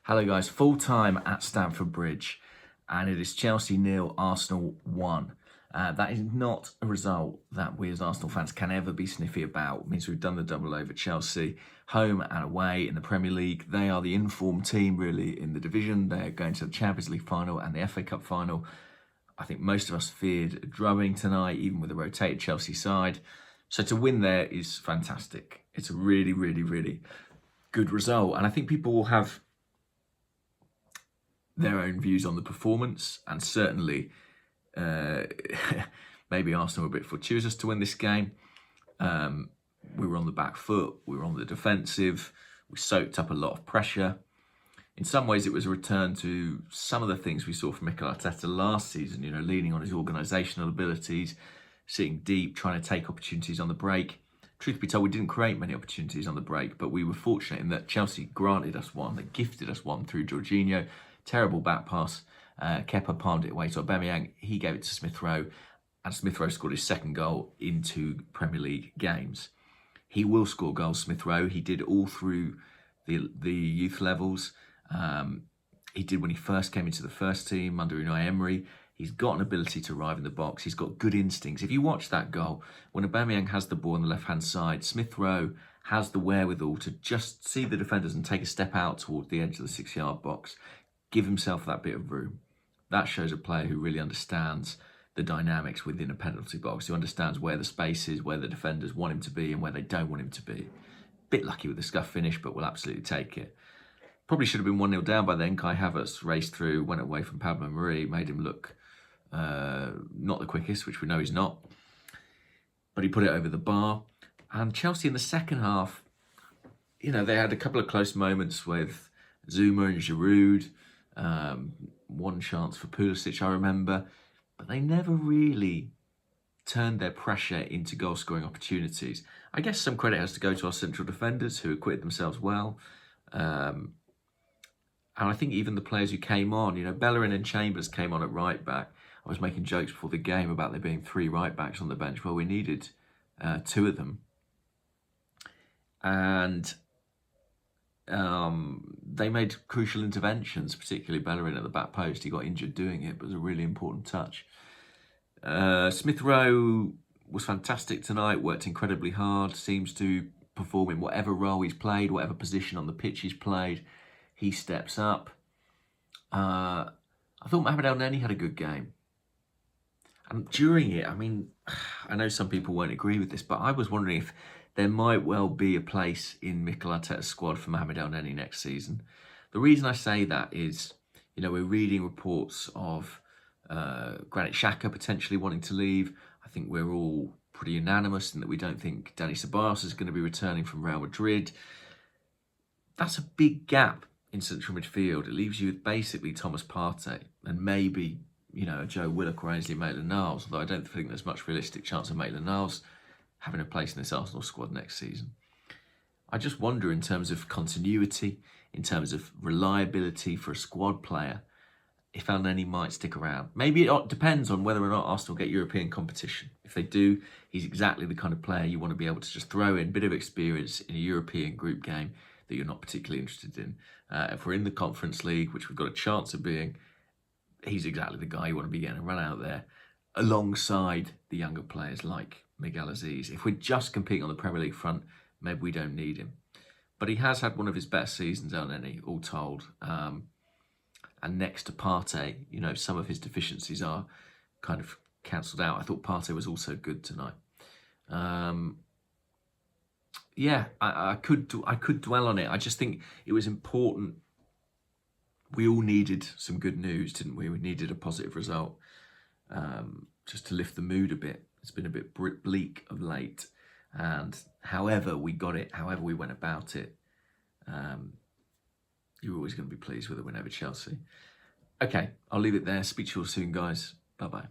Hello guys, full time at Stamford Bridge, and it is Chelsea 0, Arsenal 1. That is not a result that we as Arsenal fans can ever be sniffy about. It means we've done the double over Chelsea, home and away in the Premier League. They are the informed team really in the division. They're going to the Champions League final and the FA Cup final. I think most of us feared a drubbing tonight, even with a rotated Chelsea side. So to win there is fantastic. It's a really, really, really good result. And I think people will have their own views on the performance, and certainly maybe Arsenal were a bit fortuitous to win this game. We were on the back foot, we were on the defensive, we soaked up a lot of pressure. In some ways it was a return to some of the things we saw from Mikel Arteta last season, leaning on his organisational abilities, sitting deep, trying to take opportunities on the break. Truth be told, we didn't create many opportunities on the break, but we were fortunate in that Chelsea granted us one. They gifted us one through Jorginho. Terrible back pass. Kepa palmed it away to Aubameyang. He gave it to Smith Rowe, and Smith Rowe scored his second goal in 2 Premier League games. He will score goals, Smith Rowe. He did all through the youth levels. He did when he first came into the first team under Unai Emery. He's got an ability to arrive in the box. He's got good instincts. If you watch that goal, when Aubameyang has the ball on the left-hand side, Smith Rowe has the wherewithal to just see the defenders and take a step out towards the edge of the 6-yard box. Give himself that bit of room. That shows a player who really understands the dynamics within a penalty box, who understands where the space is, where the defenders want him to be and where they don't want him to be. Bit lucky with the scuff finish, but we'll absolutely take it. Probably should have been 1-0 down by then. Kai Havertz raced through, went away from Pablo Mari, made him look not the quickest, which we know he's not. But he put it over the bar. And Chelsea in the second half, they had a couple of close moments with Zuma and Giroud. One chance for Pulisic, I remember, but they never really turned their pressure into goal-scoring opportunities. I guess some credit has to go to our central defenders who acquitted themselves well. And I think even the players who came on, Bellerin and Chambers came on at right back. I was making jokes before the game about there being 3 right backs on the bench. Well, we needed 2 of them. And they made crucial interventions, particularly Bellerin at the back post. He got injured doing it, but it was a really important touch. Smith Rowe was fantastic tonight, worked incredibly hard, seems to perform in whatever role he's played, whatever position on the pitch he's played, he steps up. I thought Mohamed El-Neni had a good game. And during it, I know some people won't agree with this, but I was wondering if there might well be a place in Mikel Arteta's squad for Mohamed El-Neni next season. The reason I say that is, we're reading reports of Granit Xhaka potentially wanting to leave. I think we're all pretty unanimous in that we don't think Dani Ceballos is going to be returning from Real Madrid. That's a big gap in central midfield. It leaves you with basically Thomas Partey and maybe, Joe Willock or Ainsley Maitland-Niles, although I don't think there's much realistic chance of Maitland-Niles having a place in this Arsenal squad next season. I just wonder, in terms of continuity, in terms of reliability for a squad player, if El-Neni might stick around. Maybe it depends on whether or not Arsenal get European competition. If they do, he's exactly the kind of player you want to be able to just throw in a bit of experience in a European group game that you're not particularly interested in. If we're in the Conference League, which we've got a chance of being, he's exactly the guy you want to be getting a run out there alongside the younger players like Miguel Aziz. If we're just competing on the Premier League front, maybe we don't need him. But he has had one of his best seasons, El-Neni, all told. And next to Partey, some of his deficiencies are kind of cancelled out. I thought Partey was also good tonight. I could dwell on it. I just think it was important. We all needed some good news, didn't we? We needed a positive result just to lift the mood a bit. It's been a bit bleak of late. And however we got it, however we went about it, you're always going to be pleased with a win over Chelsea. Okay, I'll leave it there. Speak to you all soon, guys. Bye-bye.